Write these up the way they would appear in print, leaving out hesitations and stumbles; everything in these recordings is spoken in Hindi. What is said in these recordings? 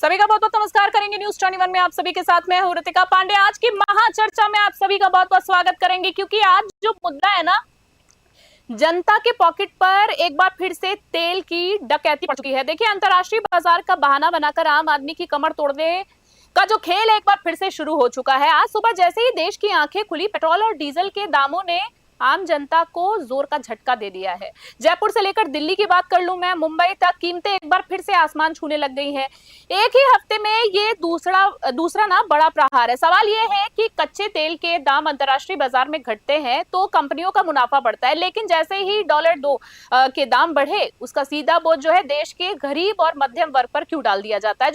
सभी का बहुत बहुत नमस्कार करेंगे। न्यूज 21 में आप सभी के साथ मैं हूं ऋतिका पांडे। आज की महाचर्चा में आप सभी का बहुत बहुत स्वागत करेंगे, क्योंकि आज जो मुद्दा है ना, जनता के पॉकेट पर एक बार फिर से तेल की डकैती पड़ चुकी है। देखिए, अंतर्राष्ट्रीय बाजार का बहाना बनाकर आम आदमी की कमर तोड़ने का जो खेल एक बार फिर से शुरू हो चुका है। आज सुबह जैसे ही देश की आंखें खुली, पेट्रोल और डीजल के दामों ने आम जनता को जोर का झटका दे दिया है। जयपुर से लेकर दिल्ली की बात कर लूं मैं, मुंबई तक कीमतें एक बार फिर से आसमान छूने लग गई हैं। एक ही हफ्ते में ये दूसरा ना बड़ा प्रहार है। सवाल ये है कि कच्चे तेल के दाम अंतर्राष्ट्रीय बाजार में घटते हैं तो कंपनियों का मुनाफा बढ़ता है, लेकिन जैसे ही $2 के दाम बढ़े, उसका सीधा बोझ जो है देश के गरीब और मध्यम वर्ग पर क्यों डाल दिया जाता है,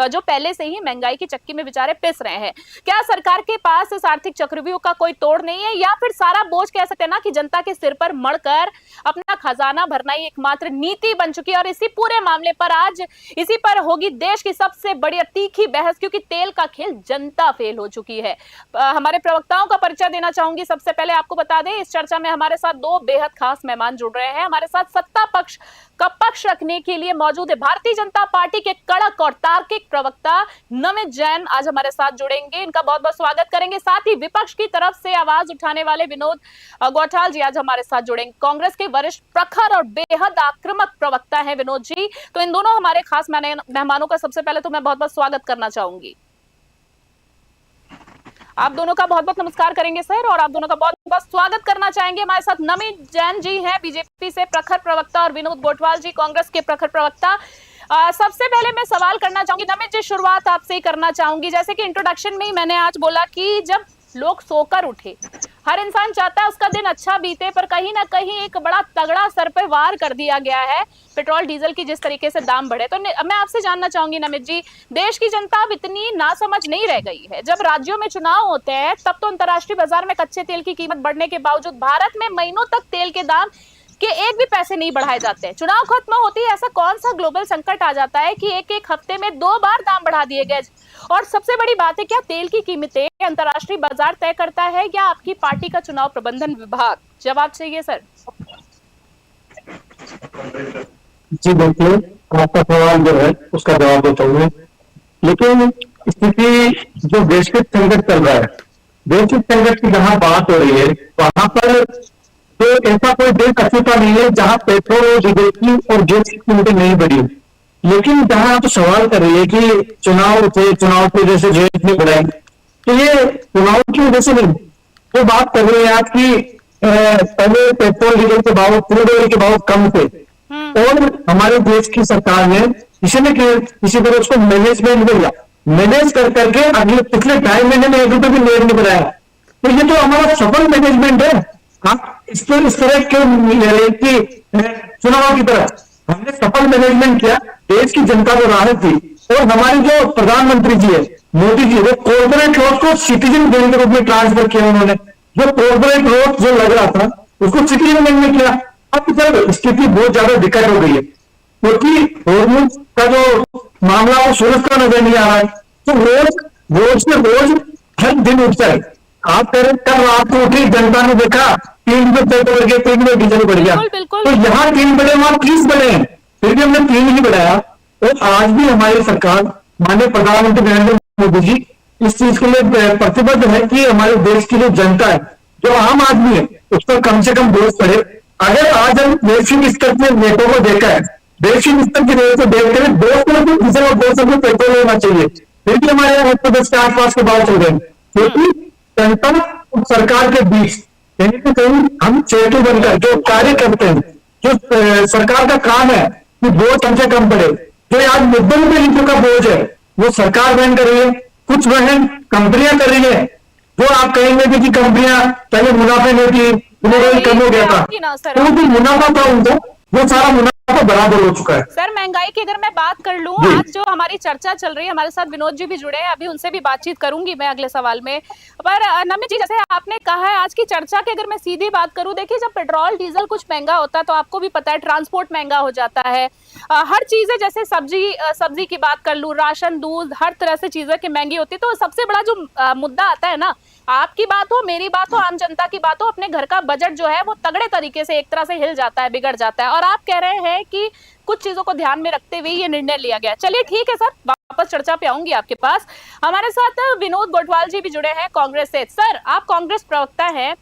जो पहले से ही महंगाई की चक्की में बेचारे पिस रहे हैं। क्या सरकार के पास इस आर्थिक चक्रव्यूह का कोई तोड़ नहीं है, या फिर सारा बोझ कह सकते हैं ना कि जनता के सिर पर मढ़कर अपना खजाना भरना ही एकमात्र नीति बन चुकी है। और इसी पूरे मामले पर आज इसी पर होगी देश की सबसे बड़ी तीखी बहस, क्योंकि तेल का खेल जनता फेल हो चुकी है। हमारे प्रवक्ताओं का परिचय देना चाहूंगी। सबसे पहले आपको बता दें, इस चर्चा में हमारे साथ दो बेहद खास मेहमान जुड़ रहे हैं। हमारे साथ सत्ता पक्ष का पक्ष रखने के लिए मौजूद है भारतीय जनता पार्टी के कड़क और तार्किक प्रवक्ता नमित जैन, आज हमारे साथ जुड़ेंगे। इनका बहुत बहुत स्वागत करेंगे। साथ ही विपक्ष की तरफ से आवाज उठाने वाले विनोद गौठाल जी आज हमारे साथ जुड़ेंगे। कांग्रेस के वरिष्ठ प्रखर और बेहद आक्रामक प्रवक्ता हैं विनोद जी। तो इन दोनों हमारे खास मेहमानों का सबसे पहले तो मैं बहुत बहुत स्वागत करना चाहूंगी। आप दोनों का बहुत बहुत नमस्कार करेंगे सर, और आप दोनों का बहुत बहुत स्वागत करना चाहेंगे। हमारे साथ नमित जैन जी हैं, बीजेपी से प्रखर प्रवक्ता, और विनोद गोठवाल जी कांग्रेस के प्रखर प्रवक्ता। सबसे पहले मैं सवाल करना चाहूंगी नमित जी, शुरुआत आपसे ही करना चाहूंगी। जैसे कि इंट्रोडक्शन में ही मैंने आज बोला कि जब लोग सोकर उठे, हर इंसान चाहता है उसका दिन अच्छा बीते, पर कहीं ना कहीं एक बड़ा तगड़ा सर पे वार कर दिया गया है पेट्रोल डीजल की जिस तरीके से दाम बढ़े। तो मैं आपसे जानना चाहूंगी नमित जी, देश की जनता अब इतनी नासमझ नहीं रह गई है। जब राज्यों में चुनाव होते हैं तब तो अंतर्राष्ट्रीय बाजार में कच्चे तेल की कीमत बढ़ने के बावजूद भारत में महीनों तक तेल के दाम के एक भी पैसे नहीं बढ़ाए जाते हैं। चुनाव खत्म होती है, ऐसा कौन सा ग्लोबल संकट आ जाता है कि एक हफ्ते में 2 बार दाम बढ़ा दिए गए? और सबसे बड़ी बात है, क्या तेल की कीमतें अंतर्राष्ट्रीय बाजार तय करता है या आपकी पार्टी का चुनाव प्रबंधन विभाग? जवाब चाहिए सर। जी बिल्कुल, आपका सवाल जो है उसका जवाब देता हूँ। लेकिन स्थिति जो वैश्विक संकट चल रहा है, वैश्विक संकट की जहां बात हो रही है वहां पर तो ऐसा कोई देश अछूता नहीं है जहां पेट्रोल और डीजल की और गैस की कीमतें नहीं बढ़ी। लेकिन जहां आप सवाल कर रही है कि चुनाव थे, चुनाव की वजह से गैस नहीं बढ़ाई, तो ये चुनाव की वजह से नहीं। वो बात कर रहे हैं आज की पहले पेट्रोल डीजल के भाव, क्रूड ऑयल के भाव कम थे, और हमारे देश की सरकार ने किसी तरह उसको मैनेजमेंट में लिया, मैनेज कर करके अगले पिछले 2.5 महीने में 1 रुपए भी लेट नहीं बढ़ाया। तो ये तो हमारा सफल मैनेजमेंट है। हाँ, इस तरह क्यों कि चुनाव की तरह हमने सफल मैनेजमेंट किया, देश की जनता को राहत दी। और हमारे जो प्रधानमंत्री जी है मोदी जी, वो कॉर्पोरेट लॉस को सिटीजन बैंक के रूप में ट्रांसफर किया उन्होंने। जो कॉर्पोरेट लॉस जो लग रहा था उसको सिटीजन बैंक में किया। अब सर स्थिति बहुत ज्यादा दिक्कत हो गई है, क्योंकि हॉर्मोन्स का जो मामला वो सूरज का नजर नहीं आ रहा है। तो रोज से रोज हर दिन उठता है। आप कह रहे कल रात को उठी, जनता ने देखा 3 रुपए पेट्रोल बढ़ गया, 3 रुपए डीजल बढ़ गया। तो यहाँ 3 बढ़े, वहां 30 बढ़े हैं, फिर भी हमने 3 ही बढ़ाया। और आज भी हमारी सरकार, माननीय प्रधानमंत्री नरेंद्र मोदी जी इस चीज के लिए प्रतिबद्ध है कि हमारे देश की जो जनता है, जो आम आदमी है, उस पर कम से कम बोझ पड़े। अगर आज हम वैश्विक स्तर के रेटों को देखा है, वैश्विक स्तर के रेट को देखते हुए 200 रुपये डीजल और 200 रुपये पेट्रोल होना चाहिए, फिर भी हमारे यहाँ 110 के आसपास के भाव चल रहे हैं। क्योंकि जनता और सरकार के बीच कहीं ना कहीं हम सेतु बनकर जो कार्य करते हैं, जो सरकार का काम है कि बोझ हमसे कम पड़े। जो आज मध्यम पे लीटरों का बोझ है वो सरकार वहन कर रही है, कुछ वहन कंपनियां कर रही है। जो आप कहेंगे कि कंपनियां पहले मुनाफे में थी, उन्हें कम हो गया था, तो जो मुनाफा था उनका वो सारा मुनाफा बराबर हो चुका है। सर, महंगाई की अगर मैं बात कर लूं, आज जो हमारी चर्चा चल रही है, हमारे साथ विनोद जी भी जुड़े हैं, अभी उनसे भी बातचीत करूंगी मैं अगले सवाल में। पर नमित जी, जैसे आपने कहा है, आज की चर्चा की अगर मैं सीधी बात करूं, देखिए जब पेट्रोल डीजल कुछ महंगा होता है तो आपको भी पता है ट्रांसपोर्ट महंगा हो जाता है। हर चीजें, जैसे सब्जी की बात कर लूं, राशन, दूध, हर तरह से चीजें की महंगी होती है। तो सबसे बड़ा जो मुद्दा आता है ना, आपकी बात हो, मेरी बात हो, आम जनता की बात हो, अपने घर का बजट जो है वो तगड़े तरीके से एक तरह से हिल जाता है, बिगड़ जाता है। और आप कह रहे हैं कि कुछ चीजों को ध्यान में रखते हुए ये निर्णय लिया गया। चलिए ठीक है सर, वापस चर्चा पे आऊंगी आपके पास। हमारे साथ विनोद गोटवाल जी भी जुड़े हैं कांग्रेस से। सर, आप कांग्रेस प्रवक्ता हैं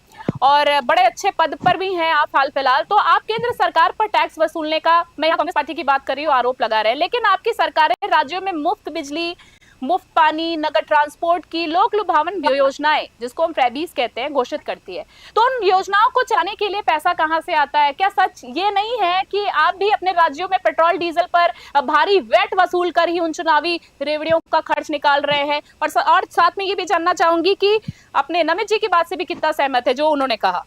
और बड़े अच्छे पद पर भी हैं आप हाल फिलहाल। तो आप केंद्र सरकार पर टैक्स वसूलने का, मैं यहाँ कांग्रेस पार्टी की बात कर रही हूँ, आरोप लगा रहे हैं, लेकिन आपकी सरकारें राज्यों में मुफ्त बिजली, मुफ्त पानी, नगद ट्रांसपोर्ट की लोक लुभावन योजनाएं, जिसको हम फ्रैबीज कहते हैं, घोषित करती है। तो उन योजनाओं को चलाने के लिए पैसा कहां से आता है? क्या सच ये नहीं है कि आप भी अपने राज्यों में पेट्रोल डीजल पर भारी वैट वसूल कर ही उन चुनावी रेवड़ियों का खर्च निकाल रहे हैं? और साथ में ये भी जानना चाहूंगी कि अपने नमित जी की बात से भी कितना सहमत है जो उन्होंने कहा।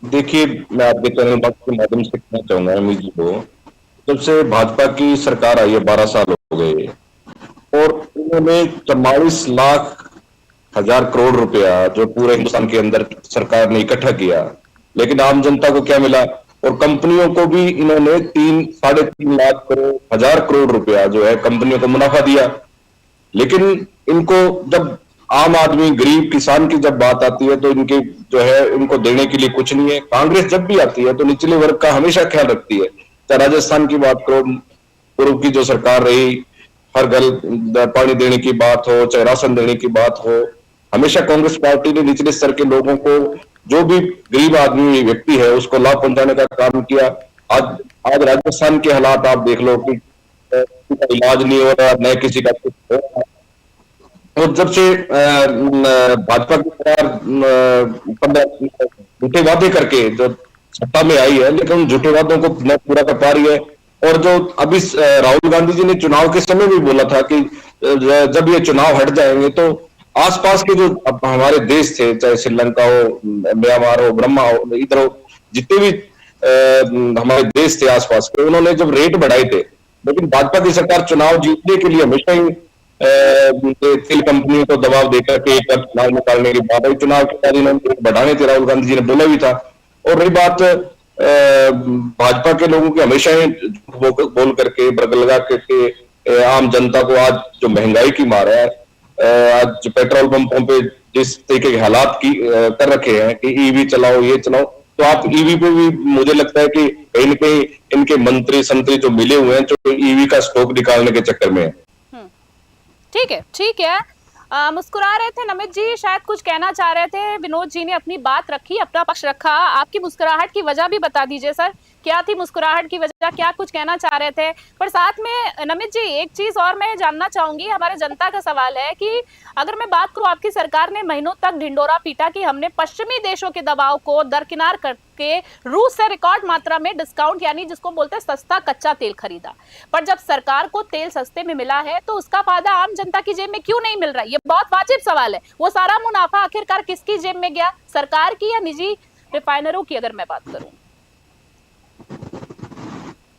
देखिए, मैं आपके चैनल बात के माध्यम से कहना चाहूंगा अमित जी को, जब से भाजपा की सरकार आई है 12 साल हो गए और उन्होंने 44,00,000 करोड़ रुपया जो पूरे हिंदुस्तान के अंदर सरकार ने इकट्ठा किया, लेकिन आम जनता को क्या मिला? और कंपनियों को भी इन्होंने 3-3.5 लाख करोड़ रुपया जो है कंपनियों को मुनाफा दिया। लेकिन इनको जब आम आदमी, गरीब किसान की जब बात आती है तो इनके जो है इनको देने के लिए कुछ नहीं है। कांग्रेस जब भी आती है तो निचले वर्ग का हमेशा ख्याल रखती है। चाहे राजस्थान की बात करो, पूर्व की जो सरकार रही, हर घर पानी देने की बात हो, चाहे राशन देने की बात हो, हमेशा कांग्रेस पार्टी ने निचले स्तर के लोगों को, जो भी गरीब आदमी व्यक्ति है, उसको लाभ पहुंचाने का काम किया। आज राजस्थान के हालात आप देख लो कि इलाज नहीं हो रहा, न किसी का कुछ हो रहा। और जब से भाजपा की सरकार झूठे वादे करके जो सत्ता में आई है, लेकिन झूठे वादों को न पूरा कर पा रही है। और जो अभी राहुल गांधी जी ने चुनाव के समय भी बोला था कि जब ये चुनाव हट जाएंगे तो आसपास के जो हमारे देश थे, चाहे श्रीलंका हो, म्यांमार हो, ब्रह्मा हो, इधर हो, जितने भी हमारे देश थे आसपास के, उन्होंने जब रेट बढ़ाए थे। लेकिन भाजपा की सरकार चुनाव जीतने के लिए हमेशा ही तेल कंपनियों को दबाव देकर के एक चुनाव निकालने के बाद, चुनाव के बाद इन्होंने बढ़ाने थे, राहुल गांधी जी ने बोला भी था। और रही बात भाजपा के लोगों की, हमेशा ही बोल करके, बरगल लगा करके आम जनता को आज जो महंगाई की मार है, आज पेट्रोल पंपों पे जिस तरीके के हालात की कर रखे हैं कि ईवी चलाओ, ये चलाओ, तो आप ईवी पे भी मुझे लगता है कि कहीं न कहीं इनके मंत्री संतरी जो मिले हुए हैं, जो ईवी का स्टॉक निकालने के चक्कर में है। ठीक है, ठीक है। मुस्कुरा रहे थे नमित जी, शायद कुछ कहना चाह रहे थे। विनोद जी ने अपनी बात रखी, अपना पक्ष रखा। आपकी मुस्कुराहट की वजह भी बता दीजिए सर, क्या थी मुस्कुराहट की वजह, क्या कुछ कहना चाह रहे थे? पर साथ में नमित जी एक चीज और मैं जानना चाहूंगी, हमारे जनता का सवाल है कि अगर मैं बात करूं, आपकी सरकार ने महीनों तक ढिंडोरा पीटा कि हमने पश्चिमी देशों के दबाव को दरकिनार करके रूस से रिकॉर्ड मात्रा में डिस्काउंट, यानी जिसको बोलते हैं सस्ता कच्चा तेल खरीदा। पर जब सरकार को तेल सस्ते में मिला है तो उसका फायदा आम जनता की जेब में क्यों नहीं मिल रहा? ये बहुत वाजिब सवाल है। वो सारा मुनाफा आखिरकार किसकी जेब में गया, सरकार की या निजी रिफाइनरों की, अगर मैं बात करूं?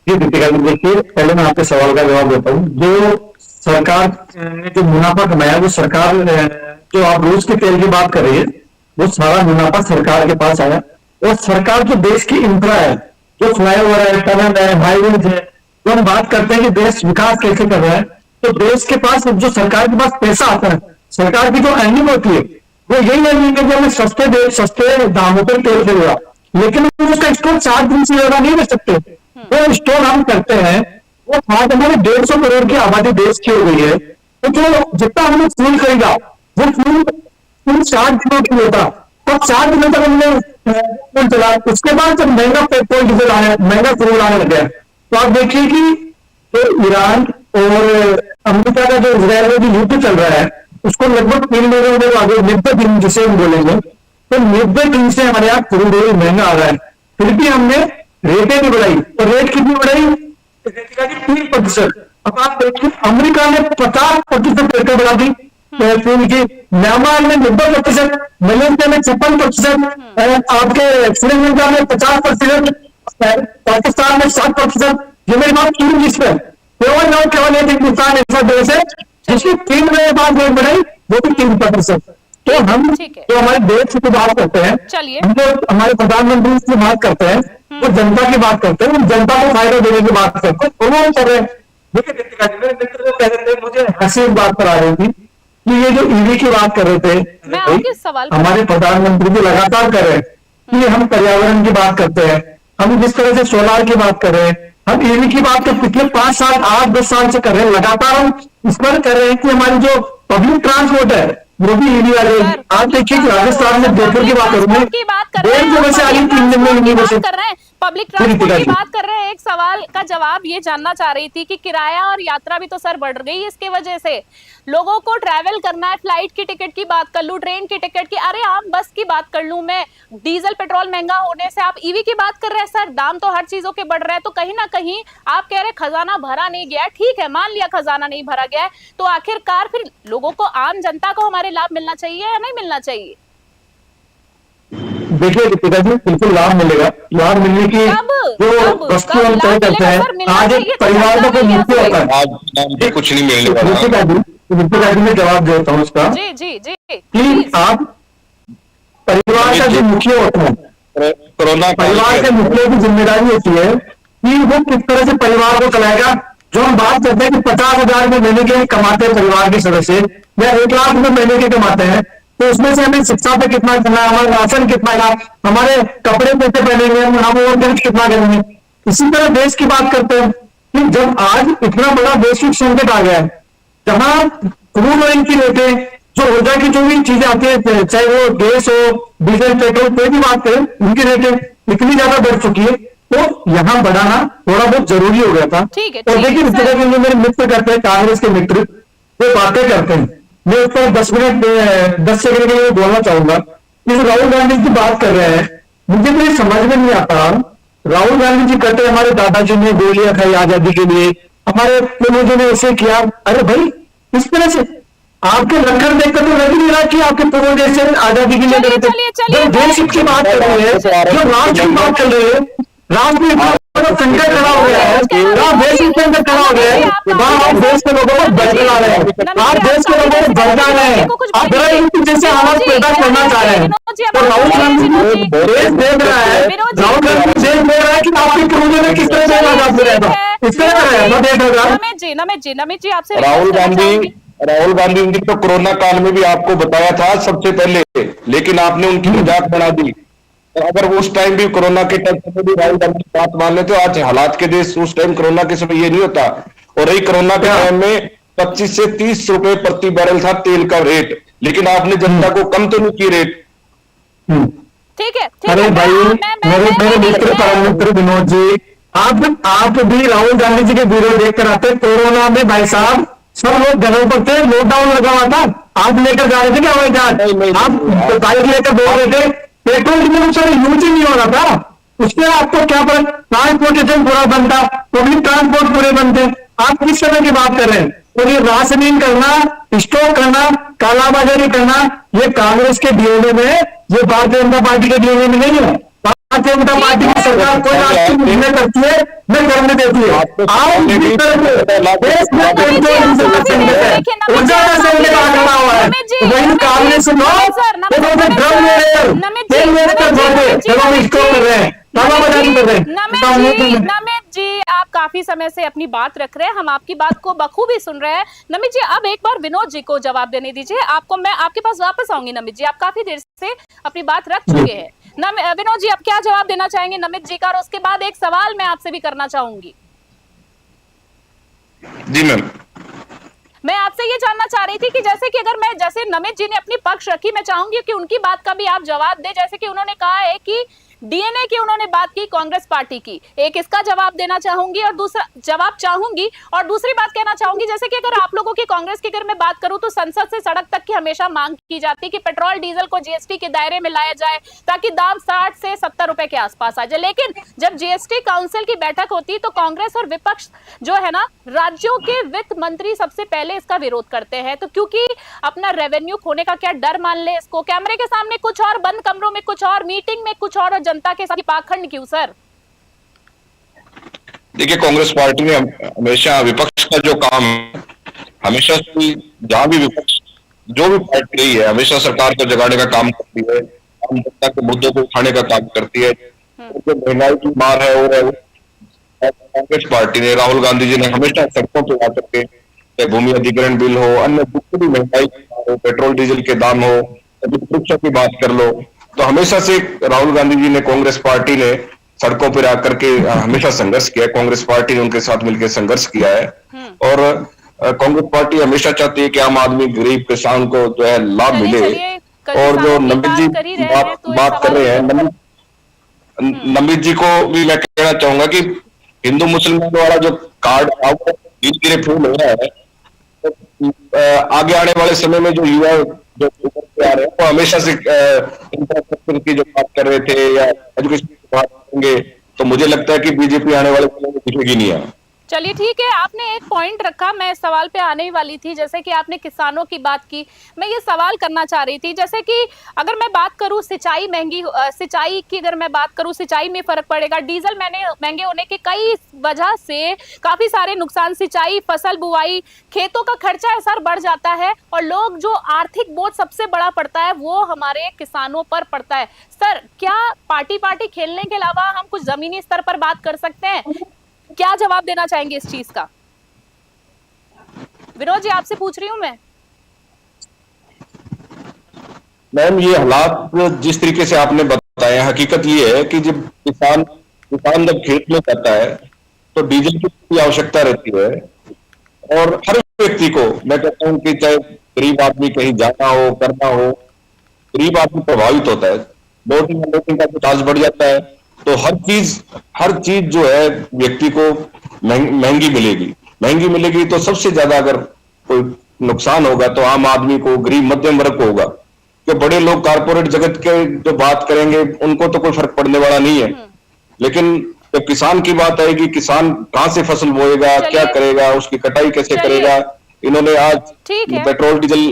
जी दीपिका जी, देखिए पहले मैं आपके सवाल का जवाब देता हूँ। जो सरकार ने जो मुनाफा कमाया, वो सरकार, जो आप रूस के तेल की बात कर रही है, वो सारा मुनाफा सरकार के पास आया। और सरकार जो देश की इंफ्रा है, जो फ्लाईओवर है, टनल है, हाईवेज है, तो हम बात करते हैं कि देश विकास कैसे कर रहा है, तो देश के पास जो सरकार के पास पैसा आता है, सरकार की जो अर्निंग होती है, वो यही अर्निंग है कि हमें सस्ते दामों पर तेल खरीदा। लेकिन उसका स्टोर 4 दिन से ज्यादा नहीं रख सकते। वो स्टोर हम करते हैं, वो आज हमारे 150 करोड़ की आबादी देश की हो गई है, तो जो जितना हमने फूल खरीदा, वो फूल 4 दिनों के लिए था, तो 4 दिनों तक हमने फूल चला। उसके बाद जब महंगा पेट्रोल डीजल आया, महंगा फ्यूल आने लग गया, तो आप देखिए कि तो ईरान और अमेरिका का जो इजराइल में भी युद्ध चल रहा है, उसको लगभग 3 महीने में आगे 90 दिन जिसे हम बोलेंगे, तो 90 दिन से हमारे यहाँ क्रूड ऑयल महंगा आ रहा है। फिर भी हमने रेटें नहीं बढ़ाई। और रेट कितनी बढ़ाई? 3%। अब आप देखिए, अमेरिका ने 50% रेटें बढ़ा दी फ्यूल की, म्यांमार में 90%, मलेशिया में 56%, आपके श्रीलंका में 50%, पाकिस्तान में 60%। ये मेरी बात 3 लिस्ट है। केवल एक हिंदुस्तान ऐसा देश है जिसकी 3 महीने बाद रेट बढ़ाई, वो भी 3%। तो हम जो हमारे देश की बात करते हैं, हम जो हमारे प्रधानमंत्री की बात करते हैं, वो जनता की बात करते हैं, जनता को फायदा देने की बात करते हैं, और वो कर रहे हैं। देखिए मेरे मित्र को कह रहे थे, मुझे हंसी एक बात पर आ रही थी कि ये जो ईवी की बात कर रहे थे, हमारे प्रधानमंत्री जी लगातार कर रहे हैं कि हम पर्यावरण की बात करते हैं, हम जिस तरह से सोलार की बात कर रहे हैं, हम ईवी की बात तो पिछले 5 साल 8-10 साल से कर रहे हैं, लगातार हम इस पर कर रहे हैं कि हमारी जो पब्लिक ट्रांसपोर्ट है वो भी ईवी आ रही है। आप देखिए कि राजस्थान में देवपुर की बात करूं मैं, की बात कर रहे 1.5 बजे आ रही, 3 दिन में ईवी बसें। कर रहे हैं, पब्लिक ट्रांसपोर्ट की बात कर रहे हैं। एक सवाल का जवाब ये जानना चाह रही थी कि किराया और यात्रा भी तो सर बढ़ गई इसके वजह से। लोगों को ट्रैवल करना है, फ्लाइट की टिकट की बात कर लूं, ट्रेन की टिकट की, अरे आम बस की बात कर लूं मैं, डीजल पेट्रोल महंगा होने से आप ईवी की बात कर रहे हैं सर। दाम तो हर चीजों के बढ़ रहे हैं, तो कहीं ना कहीं आप कह रहे खजाना भरा नहीं गया। ठीक है, मान लिया खजाना नहीं भरा गया है, तो आखिरकार फिर लोगों को, आम जनता को हमारे लाभ मिलना चाहिए या नहीं मिलना चाहिए? देखिए दीपिका जी, बिल्कुल लाभ मिलेगा। लाभ मिलने की जो वस्तु हम तय करते हैं, आज एक परिवार का कोई मुख्य होता है, आज कुछ नहीं मिलने वाला। दीपिका जी मैं जवाब देता हूँ उसका जी जी जी कि आप परिवार का जो मुखिया होता है, कोरोना परिवार के मुखिया की जिम्मेदारी होती है कि वो किस तरह से परिवार को चलाएगा। जो हम बात करते हैं कि 50,000 रुपए महीने के कमाते हैं परिवार के सदस्य, या 1 लाख रुपए महीने के कमाते हैं, तो उसमें से हमें शिक्षा पे कितना करना है, हमारा राशन कितना है, हमारे कपड़े कैसे पहनेंगे, हम और खर्च कितना करेंगे। इसी तरह देश की बात करते हैं कि जब आज इतना बड़ा वैश्विक संकट आ गया है, जहां क्रूड ऑयल की रेटें, जो ऊर्जा की जो भी चीजें आती है, चाहे वो गैस हो, डीजल, पेट्रोल, कोई भी बात करें, उनकी रेटें इतनी ज्यादा बढ़ चुकी है, तो यहाँ बढ़ाना थोड़ा बहुत जरूरी हो गया था। और देखिए इस तरह के जो मेरे मित्र करते हैं, कांग्रेस के मित्र, वो बातें करते हैं, मैं उस पर 10 सेकंड के लिए बोलना चाहूंगा। इस राहुल गांधी की बात कर रहे हैं, मुझे तो ये समझ में नहीं आता। राहुल गांधी जी कहते हैं हमारे दादाजी ने गोलियां खाई आजादी के लिए, हमारे पूर्वजों ने ऐसे किया। अरे भाई, इस तरह से आपके लक्षण देखकर तो लग नहीं रहा कि आपके पूर्वज ऐसे आजादी के लिए करते। जब देश हित की बात कर रहे हैं, जो राष्ट्र की बात कर रहे हैं, राष्ट्र में संकट खड़ा हो गया है, देश के अंदर खड़ा हो गया है, वहां आप देश के लोगों को बदला रहे हैं, आप देश के लोगों को बदला रहे हैं, आप बड़ा इनकी जैसे हालात पैदा करना चाह रहे हैं। तो राहुल गांधी देश देख रहा है, राहुल गांधी देश देख रहा है कि आपके पूर्वजों ने किस तरह से आजाद किया था, इस तरह मैं देख रहा हूं। नमित जी आपसे राहुल गांधी जी तो कोरोना काल में भी आपको बताया था सबसे पहले, लेकिन आपने उनकी मजाक बना दी। तो अगर वो उस टाइम भी कोरोना के टाइम में भी राहुल गांधी की बात मान लेते, आज हालात के देश उस टाइम कोरोना के समय ये नहीं होता। और रही कोरोना के टाइम में 25 से 30 रुपए प्रति बैरल था तेल का रेट, लेकिन आपने जनता को कम तो नहीं की रेट। ठीक है। अरे भाई, मेरे मित्र परम मित्र विनोद जी, आप भी राहुल गांधी जी के वीडियो देखकर आते। कोरोना में भाई साहब सब लोग घरों पर थे, लॉकडाउन लगा हुआ था, आप लेकर जा रहे थे क्या हवाई जहाज? आप बाइक लेकर बोल रहे थे, पेट्रोल डीजल सर यूज ही नहीं हो रहा था, उसके आपको क्या फर्क? ट्रांसपोर्टेशन पूरा बंद था, पब्लिक ट्रांसपोर्ट पूरे बंद थे। आप किस तरह की बात कर रहे हैं? और ये राशनिंग करना, स्टॉक करना, कालाबाजारी करना, ये कांग्रेस के डीएनए में, ये भारतीय जनता पार्टी के डीएनए में नहीं है। भारतीय जनता पार्टी की सरकार कोई राष्ट्रीय निर्णय करती है, न करने देती है। आप जिस तरह से देश में ऊर्जा का संकट खड़ा हुआ है, वही कांग्रेस लोग ड्रम ले रहे हैं, तेल वेस्ट कर रहे हैं, स्टॉक कर रहे हैं, कालाबाजारी कर रहे हैं। नमित जी, आप काफी समय से अपनी बात रख रहे हैं, हम आपकी बात को बखूबी सुन रहे हैं। नमित जी, अब एक बार विनोद जी को जवाब देने दीजिए। आपको मैं आपके पास वापस आऊंगी। नमित जी, आप काफी देर से अपनी बात रख चुके हैं। विनोद जी, आप क्या जवाब देना चाहेंगे नमित जी का? और उसके बाद एक सवाल मैं आपसे भी करना चाहूंगी। जी मैम, मैं आपसे ये जानना चाह रही थी कि जैसे नमित जी ने अपनी पक्ष रखी, मैं चाहूंगी कि उनकी बात का भी आप जवाब दें। जैसे कि उन्होंने कहा है कि डीएनए की उन्होंने बात की कांग्रेस पार्टी की, एक इसका जवाब देना चाहूंगी और दूसरा जवाब चाहूंगी। और दूसरी बात कहना चाहूंगी, जैसे कि अगर आप लोगों की कांग्रेस की अगर मैं बात करूं, तो संसद से सड़क तक की हमेशा मांग की जाती है कि पेट्रोल डीजल को जीएसटी के दायरे में लाया जाए, ताकि दाम 60 से 70 रुपए के आसपास आ जाए। लेकिन जब जीएसटी काउंसिल की बैठक होती है, तो कांग्रेस और विपक्ष जो है ना, राज्यों के वित्त मंत्री सबसे पहले इसका विरोध करते हैं। तो क्योंकि अपना रेवेन्यू खोने का क्या डर मान ले इसको, कैमरे के सामने कुछ और, बंद कमरों में कुछ और, मीटिंग में कुछ और जनता के साथ पाखंड क्यों सर? देखिए, कांग्रेस पार्टी ने हमेशा विपक्ष का जो काम है, हमेशा जहां भी विपक्ष जो भी पार्टी रही है, हमेशा सरकार को जगाने का काम करती है, आम जनता के मुद्दों को उठाने का काम करती है। जो महंगाई की मार है और कांग्रेस पार्टी ने, राहुल गांधी जी ने हमेशा सड़कों पर आकर के, चाहे भूमि अधिग्रहण बिल हो, अन्य जितनी भी महंगाई की मार हो, पेट्रोल डीजल के दाम हो, कभी सुरक्षा की बात कर लो, तो हमेशा से राहुल गांधी जी ने, कांग्रेस पार्टी ने सड़कों पर आकर के हमेशा संघर्ष किया है। कांग्रेस पार्टी ने उनके साथ मिलकर संघर्ष किया है और कांग्रेस पार्टी हमेशा चाहती है कि आम आदमी, गरीब किसान को जो है लाभ मिले। और जो नमित जी बात कर रहे हैं, नमित जी को भी मैं कहना चाहूंगा कि हिंदू मुसलमान वाला जो कार्ड था वो धीरे धीरे फेल हो रहा है। तो आगे आने वाले समय में जो युवा जो उभर के आ रहे हैं वो हमेशा से इंफ्रास्ट्रक्चर की जो बात कर रहे थे या एजुकेशन की बात करेंगे, तो मुझे लगता है कि बीजेपी आने वाले समय में दिखेगी नहीं है। चलिए ठीक है, आपने एक पॉइंट रखा, मैं इस सवाल पे आने ही वाली थी। जैसे कि आपने किसानों की बात की, मैं ये सवाल करना चाह रही थी, जैसे कि अगर मैं बात करूं सिंचाई सिंचाई की अगर मैं बात करूं, सिंचाई में फर्क पड़ेगा। डीजल महंगे होने के कई वजह से काफी सारे नुकसान, सिंचाई, फसल बुआई, खेतों का खर्चा है सर बढ़ जाता है और लोग जो आर्थिक बोझ सबसे बड़ा पड़ता है वो हमारे किसानों पर पड़ता है। सर क्या पार्टी खेलने के अलावा हम कुछ जमीनी स्तर पर बात कर सकते हैं? क्या जवाब देना चाहेंगे इस चीज का? विनोद जी आपसे पूछ रही हूं मैं। मैम ये हालात जिस तरीके से आपने बताया, हकीकत ये है कि जब किसान जब खेत में जाता है तो डीजल की आवश्यकता रहती है और हर व्यक्ति को मैं कहता हूं कि चाहे गरीब आदमी कहीं जाना हो, करना हो, गरीब आदमी प्रभावित होता है। लोडिंग का चार्ज बढ़ जाता है तो हर चीज जो है व्यक्ति को महंगी मिलेगी तो सबसे ज्यादा अगर कोई नुकसान होगा तो आम आदमी को, गरीब मध्यम वर्ग को होगा। कि बड़े लोग कारपोरेट जगत के जो बात करेंगे उनको तो कोई फर्क पड़ने वाला नहीं है, लेकिन जब किसान की बात आएगी, किसान कहां से फसल बोएगा, क्या करेगा, उसकी कटाई कैसे करेगा। इन्होंने आज पेट्रोल डीजल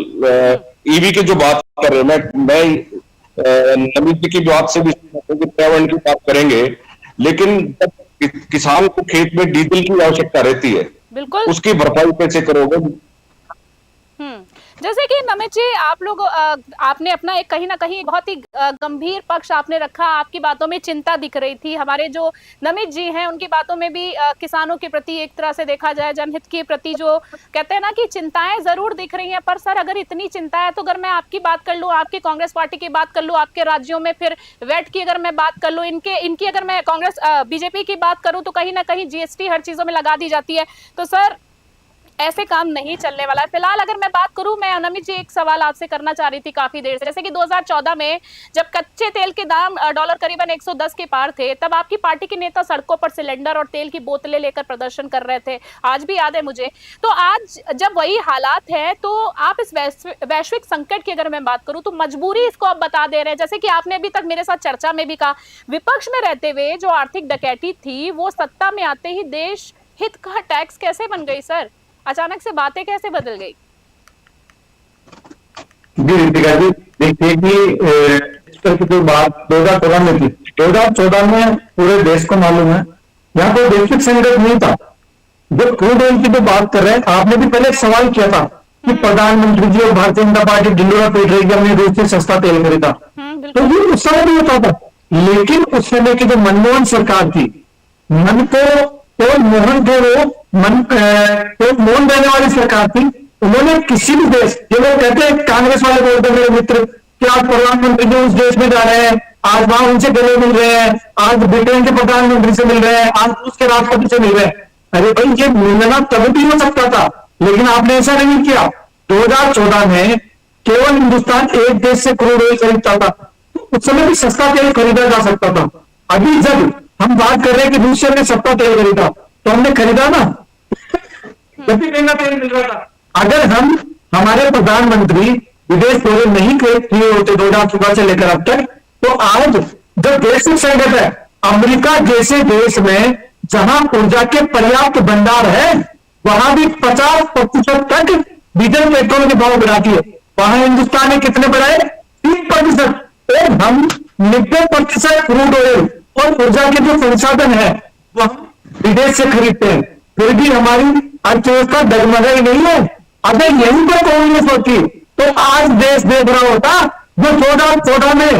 ईवी की जो बात कर रहे हैं, मैं नमित जी की बात से भी पर्यावरण की बात करेंगे, लेकिन जब किसान को खेत में डीजल की आवश्यकता रहती है, बिल्कुल, उसकी भरपाई कैसे करोगे? जैसे कि नमित जी आप लोग आपने अपना एक कहीं ना कहीं बहुत ही गंभीर पक्ष आपने रखा, आपकी बातों में चिंता दिख रही थी। हमारे जो नमित जी हैं उनकी बातों में भी किसानों के प्रति एक तरह से देखा जाए जनहित के प्रति जो कहते हैं ना कि चिंताएं जरूर दिख रही हैं। पर सर अगर इतनी चिंता है तो अगर मैं आपकी बात कर लूं, आपकी कांग्रेस पार्टी की बात कर लूं, आपके राज्यों में फिर वैट की अगर मैं बात कर लूं, इनकी अगर मैं कांग्रेस बीजेपी की बात करूं तो कहीं ना कहीं जीएसटी हर चीजों में लगा दी जाती है। तो सर ऐसे काम नहीं चलने वाला है। फिलहाल अगर मैं बात करूं, मैं नमित जी एक सवाल आपसे करना चाह रही थी काफी देर से। जैसे कि 2014 में जब कच्चे तेल के दाम डॉलर करीबन 110 के पार थे, तब आपकी पार्टी के नेता सड़कों पर सिलेंडर और तेल की बोतलें लेकर प्रदर्शन कर रहे थे, आज भी याद है मुझे। तो आज जब वही हालात है तो आप इस वैश्विक संकट की अगर मैं बात करूं तो मजबूरी इसको आप बता दे रहे हैं। जैसे कि आपने अभी तक मेरे साथ चर्चा में भी कहा, विपक्ष में रहते हुए जो आर्थिक डकैती थी वो सत्ता में आते ही देश हित का टैक्स कैसे बन गई सर? अचानक से बातें कैसे बदल गई? जी रितिका जी, देखिए कि इस तरह की जो बात 2014 में थी, 2014 में पूरे देश को मालूम है यहाँ कोई वैश्विक संकट नहीं था। जो क्रूड ऑयल की जो बात कर रहे हैं, आपने भी पहले एक सवाल किया था कि प्रधानमंत्री जी और भारतीय जनता पार्टी ढिंडोरा पीट रही कि हमने रूस से सस्ता तेल खरीदा, तो ये उस समय भी होता था। लेकिन उस समय की जो मनमोहन सरकार थी, मन को तो मोहन थे, वो मन तो मोहन देने वाली सरकार थी। उन्होंने किसी भी देश, जो लोग कहते हैं कांग्रेस वाले बोलते हैं मेरे मित्र कि आज प्रधानमंत्री जो उस देश में जा रहे हैं, आज वहां उनसे गले मिल रहे हैं, आज ब्रिटेन के प्रधानमंत्री से मिल रहे हैं, आज रूस के राष्ट्रपति से मिल रहे हैं। अरे भाई ये मिलना तब भी हो सकता था, लेकिन आपने ऐसा नहीं किया। 2014 में केवल हिंदुस्तान एक देश से क्रूड ऑयल खरीदता था, उस समय भी सस्ता तेल खरीदा जा सकता था। अभी जब हम बात कर रहे हैं कि रूसिया ने सस्ता तेल खरीदा तो हमने खरीदा ना, जब भी महंगा तेल मिल रहा था। अगर हमारे प्रधानमंत्री विदेश दौरे नहीं किए होते 2014 से लेकर अब तक, तो आज जो वैश्विक संकट है, अमेरिका जैसे देश में जहां ऊर्जा के पर्याप्त भंडार है, वहां भी 50% तक डीजल पेट्रोल के भाव बढ़ाती है। वहां हिंदुस्तान ने कितने बढ़ाए? 3%। और हम 90% क्रूड ऑयल और ऊर्जा के जो संसाधन है वो हम विदेश से खरीदते हैं, फिर भी हमारी अर्थव्यवस्था डगमगाई नहीं है। अगर यहीं पर कांग्रेस होती तो आज देश देख रहा होता जो 2014 में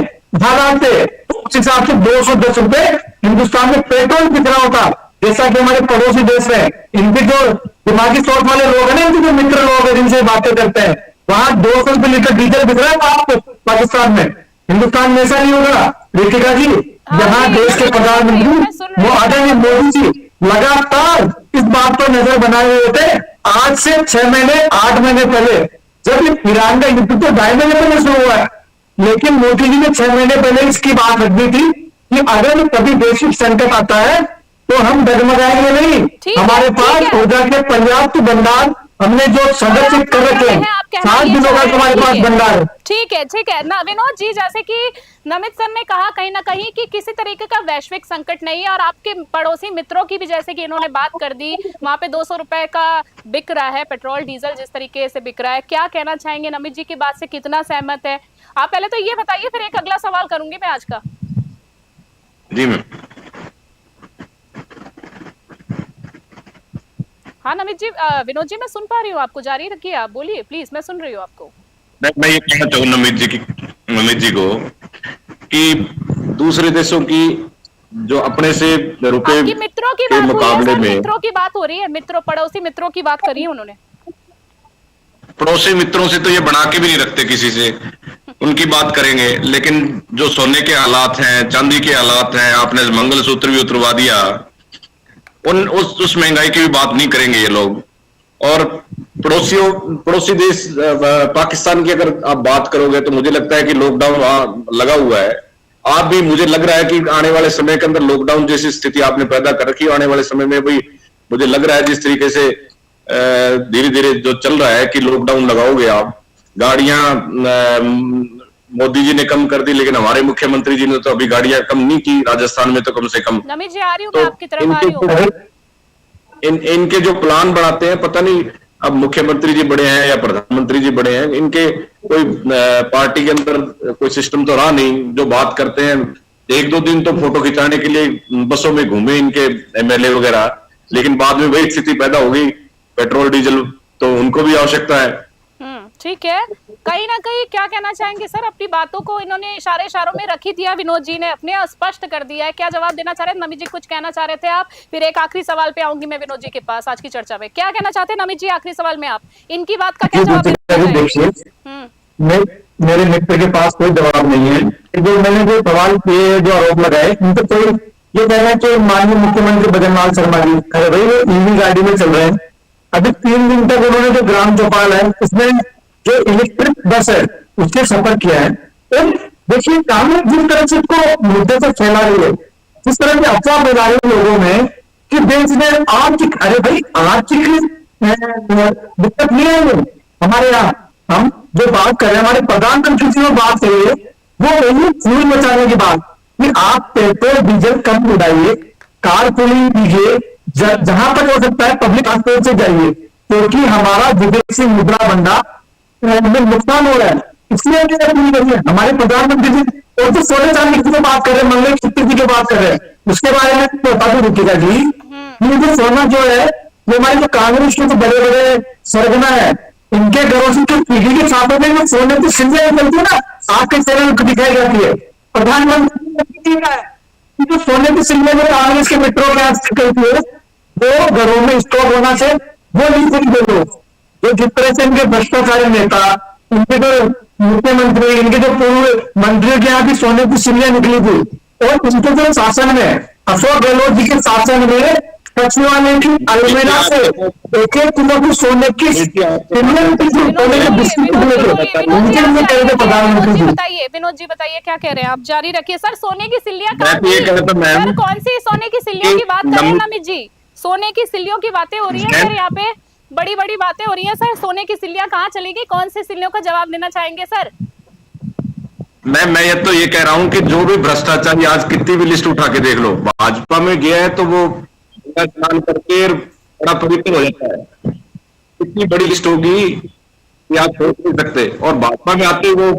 हालात थे, तो उस हिसाब से 210 रुपए हिंदुस्तान में पेट्रोल बिक रहा होता। जैसा कि हमारे पड़ोसी देश में इनके जो दिमागी सोच वाले लोग हैं ना, इनके जो मित्र लोग हैं जिनसे बातें करते हैं, वहां 200 रुपए लीटर डीजल बिक रहा है आपको पाकिस्तान में। हिंदुस्तान में ऐसा नहीं होगा रितिका जी। हाँ यहाँ जी, देश के मैं सुन प्रधानमंत्री रही वो हूँ। आदरणीय मोदी जी लगातार इस बात पर नजर बनाए हुए थे। आज से 6 महीने 8 महीने पहले जब ये ईरान का युद्ध तो 2.5 महीने पहले शुरू हुआ है, लेकिन मोदी जी ने 6 महीने पहले इसकी बात रख दी थी कि अगर कभी वैश्विक संकट आता है तो हम डगमगाएंगे नहीं, ठीक है, हमारे ठीक पास है। ऊर्जा के पर्याप्त भंडार हमने जो और संरक्षित आप कर कह रखे रहे हैं, हैं, आप कहना 7 ये दिनों चाह का रहे हैं, तुम्हारे पास ठीक है। भंडार है। ठीक है ना विनोद जी, जैसे कि नमित सर ने कहा कहीं ना कहीं कि किसी तरीके का वैश्विक संकट नहीं है, और आपके पड़ोसी मित्रों की भी जैसे कि इन्होंने बात कर दी, वहां पे 200 रुपए का बिक रहा है पेट्रोल डीजल, जिस तरीके से बिक रहा है। क्या कहना चाहेंगे, नमित जी की बात से कितना सहमत है आप? पहले तो ये बताइए, फिर एक अगला सवाल करूंगी मैं आज का। जी मैम। हाँ नमित जी, विनोद जी मैं सुन पा रही हूँ आपको, जारी रखिए, आप बोलिए प्लीज, मैं सुन रही हूँ आपको। मैं ये कहना चाहूँ नमित जी को कि दूसरे देशों की जो अपने से रुपए आपकी मित्रों की के बात हुई है मुकाबले सर, में, मित्रों की बात हो रही है, मित्रों पड़ोसी मित्रों की बात करी है उन्होंने। पड़ोसी मित्रों से तो ये बना के भी नहीं रखते किसी से, उनकी बात करेंगे। लेकिन जो सोने के हालात हैं, चांदी के हालात हैं, आपने मंगलसूत्र भी उतरवा दिया, उस महंगाई की भी बात नहीं करेंगे ये लोग। और पड़ोसी देश पाकिस्तान की अगर आप बात करोगे तो मुझे लगता है कि लॉकडाउन वहां लगा हुआ है। आप भी, मुझे लग रहा है कि आने वाले समय के अंदर लॉकडाउन जैसी स्थिति आपने पैदा कर रखी है, आने वाले समय में भी मुझे लग रहा है जिस तरीके से धीरे धीरे जो चल रहा है कि लॉकडाउन लगाओगे आप। गाड़ियां मोदी जी ने कम कर दी, लेकिन हमारे मुख्यमंत्री जी ने तो अभी गाड़ियां कम नहीं की, राजस्थान में तो कम से कम। नमित जी आ रही हूँ, तो मैं आपकी तरफ आ रही हूँ। इनके जो प्लान बनाते हैं, पता नहीं अब मुख्यमंत्री जी बड़े हैं या प्रधानमंत्री जी बड़े हैं, इनके कोई पार्टी के अंदर कोई सिस्टम तो रहा नहीं। जो बात करते हैं, 1-2 दिन तो फोटो खिंचाने के लिए बसों में घूमे इनके एमएलए वगैरह, लेकिन बाद में वही स्थिति पैदा हो गई, पेट्रोल डीजल तो उनको भी आवश्यकता है। ठीक है, कहीं ना कहीं क्या कहना चाहेंगे सर? अपनी बातों को इन्होंने इशारों में रख ही दिया, विनोद जी ने अपने स्पष्ट कर दिया है। क्या जवाब देना चाह रहे हैं नमित जी? कुछ कहना चाह रहे थे आप, फिर एक आखिरी सवाल पे आऊंगी मैं विनोद जी के पास आज की चर्चा में। क्या कहना चाहते हैं नमित जी आखिरी सवाल में? आप इनकी बात का क्या जवाब देना चाहेंगे? मेरे मित्र के पास कोई जवाब नहीं है। जो मैंने जो सवाल किए, जो आरोप लगाए, उनसे कोई ये कह रहे हैं कि माननीय मुख्यमंत्री भजनलाल शर्मा जी, अरे भाई वो ईवी गाड़ी में चल रहे हैं। अभी 3 दिन तक उन्होंने जो ग्राम चौपाल है उसमें जो इलेक्ट्रिक बस है उससे सफर किया है। और देखिए कांग्रेस जिस तरह से इसको मुद्दे से फैला रही है, जिस तरह से अफवाह फैला रही है लोगों में कि देश में आर्थिक, अरे भाई आर्थिक दिक्कत नहीं है हमारे यहाँ। हम जो बात कर रहे हैं, हमारे प्रधानमंत्री जी ने बात कही है, वो वही फ्यूल बचाने की बात कि आप पेट्रोल डीजल कम उड़ाइए, कार पुलिंग कीजिए, जहां पर हो सकता है पब्लिक ट्रांसपोर्ट से जाइए, क्योंकि हमारा विदेशी मुद्रा भंडार में नुकसान हो रहा है। इसलिए अपील करिए हमारे प्रधानमंत्री जी। और जो सोने चांदी की बात कर रहे हैं, मंगल सूत्र की बात कर रहे हैं, उसके बारे में बता दूं रुकिएगा जी, ये जो सोना जो है, ये हमारे जो कांग्रेस के जो बड़े बड़े सरगना है, इनके घरों से जो पीढ़ी के छापों में जो सोने की सिंधियां निकलती है ना, आपके चैनल को दिखाई जाती है। प्रधानमंत्री जो सोने की सिंधियां जो कांग्रेस के मित्रों के हाथ निकलती है, वो घरों में स्टॉक होना से वो नहीं खरीदे लोग। जो जिस तरह से इनके भ्रष्टाचारी नेता, इनके जो मुख्यमंत्री, इनके जो पूर्व मंत्रियों के यहाँ भी सोने की सिंधियां निकली थी, और इनके जो शासन में, अशोक गहलोत जी के शासन में सचिवालय की अलमेरा से 1-1 किलो की सोने की सोने के बिस्किट निकले थे, उनके लिए कह रहे थे प्रधानमंत्री जी। विनोद जी बताइए क्या कह रहे हैं आप? जारी रखिए सर। सोने की सिल्लियां सर, कौन सी सोने की सिल्लियों की बात कर रहे हैं नमित जी? सोने की सिल्लियों की बातें हो रही है सर, यहाँ पे बड़ी बड़ी बातें हो रही है सर। सोने की सिल्लियां कहाँ चलेगी? कौन सी सिल्लियों का जवाब देना चाहेंगे सर? मैं ये कह रहा हूं कि जो भी भ्रष्टाचारी, आज कितनी भी लिस्ट उठा के देख लो, भाजपा में गया है तो वो स्नान करके बड़ा पवित्र हो जाता है। कितनी बड़ी लिस्ट होगी कि आप सोच नहीं सकते, और भाजपा में आते वो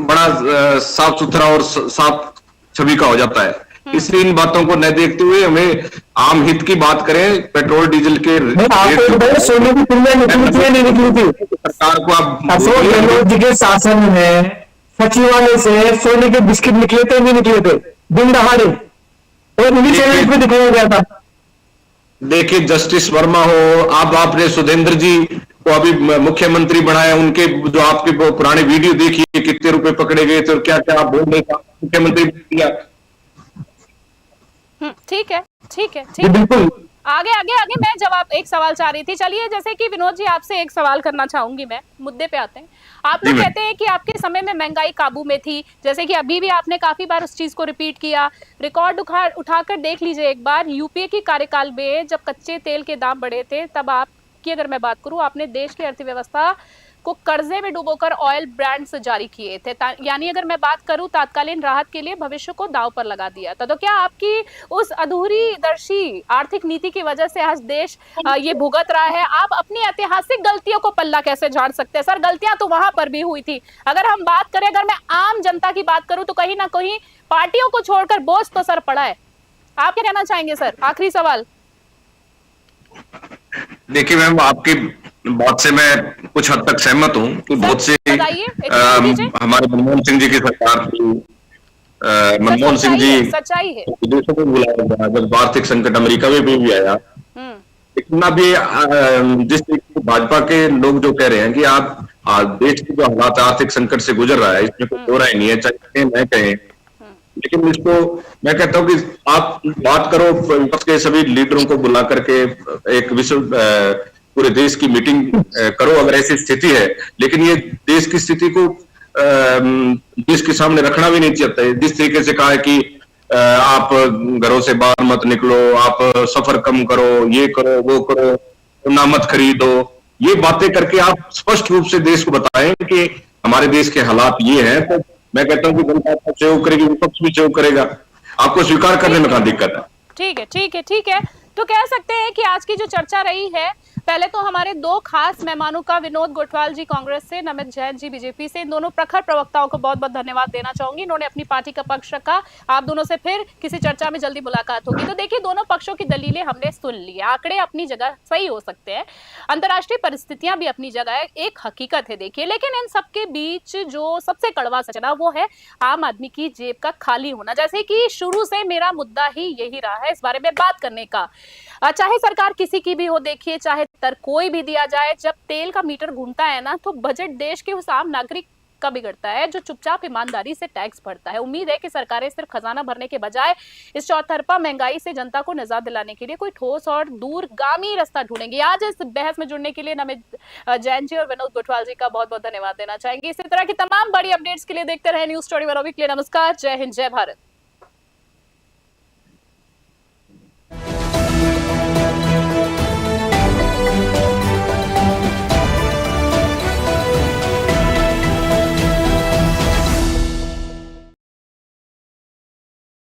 बड़ा साफ सुथरा और साफ छवि का हो जाता है। इसलिए इन बातों को न देखते हुए हमें आम हित की बात करें। पेट्रोल डीजल के सोने की सिल्लियां निकली थी नहीं निकली थी? सरकार को आप अशोक गहलोत जी के शासन में सचिवालय से सोने के बिस्किट निकले थे नहीं निकले थे? दिन दहाड़े, और इन्हीं चैनल पे दिखाया गया था। देखिए जस्टिस वर्मा हो, अब आपने सुधेंद्र जी को अभी मुख्यमंत्री बनाया, उनके जो आपके पुराने वीडियो देखिए, कितने रुपए पकड़े गए थे और क्या क्या आप बोल रहे थे, मुख्यमंत्री किया। ठीक है, ठीक है, जी ठीक है। बिल्कुल। आगे आगे आगे मैं जवाब एक सवाल चाह रही थी। चलिए, जैसे कि विनोद जी आपसे एक सवाल करना चाहूंगी मैं, मुद्दे पे आते हैं। आप जी लोग मैम। कहते हैं कि आपके समय में महंगाई काबू में थी, जैसे कि अभी भी आपने काफी बार उस चीज को रिपीट किया। रिकॉर्ड उठाकर देख लीजिए एक बार, यूपीए की कार्यकाल में जब कच्चे तेल के दाम बढ़े थे, तब आपकी अगर मैं बात करूं, आपने देश की अर्थव्यवस्था को कर्जे में डुबोकर ऑयल ब्रांड्स जारी किए थे। यानी अगर मैं बात करूं, तात्कालीन राहत के लिए भविष्य को दांव पर लगा दिया था। तो क्या आपकी उस अधूरी दर्शी आर्थिक नीति की वजह से आज देश ये भुगत रहा है? आप अपनी ऐतिहासिक गलतियों को पल्ला कैसे झाड़ सकते हैं? सर, गलतियां तो वहां पर भी हुई थी। अगर हम बात करें, अगर मैं आम जनता की बात करूं, तो कहीं ना कहीं पार्टियों को छोड़कर बोझ तो सर पड़ा है। आप क्या कहना चाहेंगे सर? आखिरी सवाल। देखिए मैम, आपकी बात से मैं कुछ हद तक सहमत हूँ कि बहुत से बताइए, एक्सप्लेन कीजिए। हमारे मनमोहन सिंह जी की सरकार थी। मनमोहन सिंह सच्चाई जी है, सच्चाई है। विदेशों में बुलाया गया जब आर्थिक संकट अमेरिका में भी आया। हम्म। लेकिन अभी जिस तरीके से भाजपा के लोग जो कह रहे हैं कि आप देश के जो हालात आर्थिक संकट से गुजर रहा है, इसमें कोई दो राय नहीं है, चाहे मैं कहें। लेकिन इसको मैं कहता हूं कि आप बात करो विपक्ष के सभी लीडरों को बुला करके एक विश्व पूरे देश की मीटिंग करो अगर ऐसी स्थिति है। लेकिन ये देश की स्थिति को देश के सामने रखना भी नहीं चाहता है। जिस तरीके से कहा है कि आप घरों से बाहर मत निकलो, आप सफर कम करो, ये करो, वो करो, ना मत खरीदो, ये बातें करके आप स्पष्ट रूप से देश को बताएं कि हमारे देश के हालात ये हैं। तो मैं कहता हूं कि जनता आपको सहयोग करेगी, विपक्ष भी सहयोग करेगा। आपको स्वीकार करने में कहां दिक्कत है? ठीक है, ठीक है, ठीक है। तो कह सकते हैं कि आज की जो चर्चा रही है, पहले तो हमारे दो खास मेहमानों का, विनोद गोठवाल जी कांग्रेस से, नमित जैन जी बीजेपी से, इन दोनों प्रखर प्रवक्ताओं को बहुत बहुत धन्यवाद देना चाहूंगी। इन्होंने अपनी पार्टी का पक्ष रखा। आप दोनों से फिर किसी चर्चा में जल्दी मुलाकात होगी। तो देखिए, दोनों पक्षों की दलीलें हमने सुन ली। आंकड़े अपनी जगह सही हो सकते हैं, अंतर्राष्ट्रीय परिस्थितियां भी अपनी जगह है, एक हकीकत है देखिए। लेकिन इन सबके बीच जो सबसे कड़वा सच है ना, वो है आम आदमी की जेब का खाली होना। जैसे कि शुरू से मेरा मुद्दा ही यही रहा है इस बारे में बात करने का। चाहे सरकार किसी की भी हो, देखिए, चाहे तर कोई भी दिया जाए, जब तेल का मीटर घूमता है ना, तो बजट देश के उस आम नागरिक का बिगड़ता है जो चुपचाप ईमानदारी से टैक्स भरता है। उम्मीद है कि सरकारें सिर्फ खजाना भरने के बजाय इस चौतरफा महंगाई से जनता को निजात दिलाने के लिए कोई ठोस और दूरगामी रास्ता ढूंढेंगी। आज इस बहस में जुड़ने के लिए नमित जैन जी और विनोद गोठवाल जी का बहुत बहुत धन्यवाद देना चाहेंगे। इसी तरह की तमाम बड़ी अपडेट्स के लिए देखते रहे न्यूज़ 21 वीकली। नमस्कार, जय हिंद, जय भारत।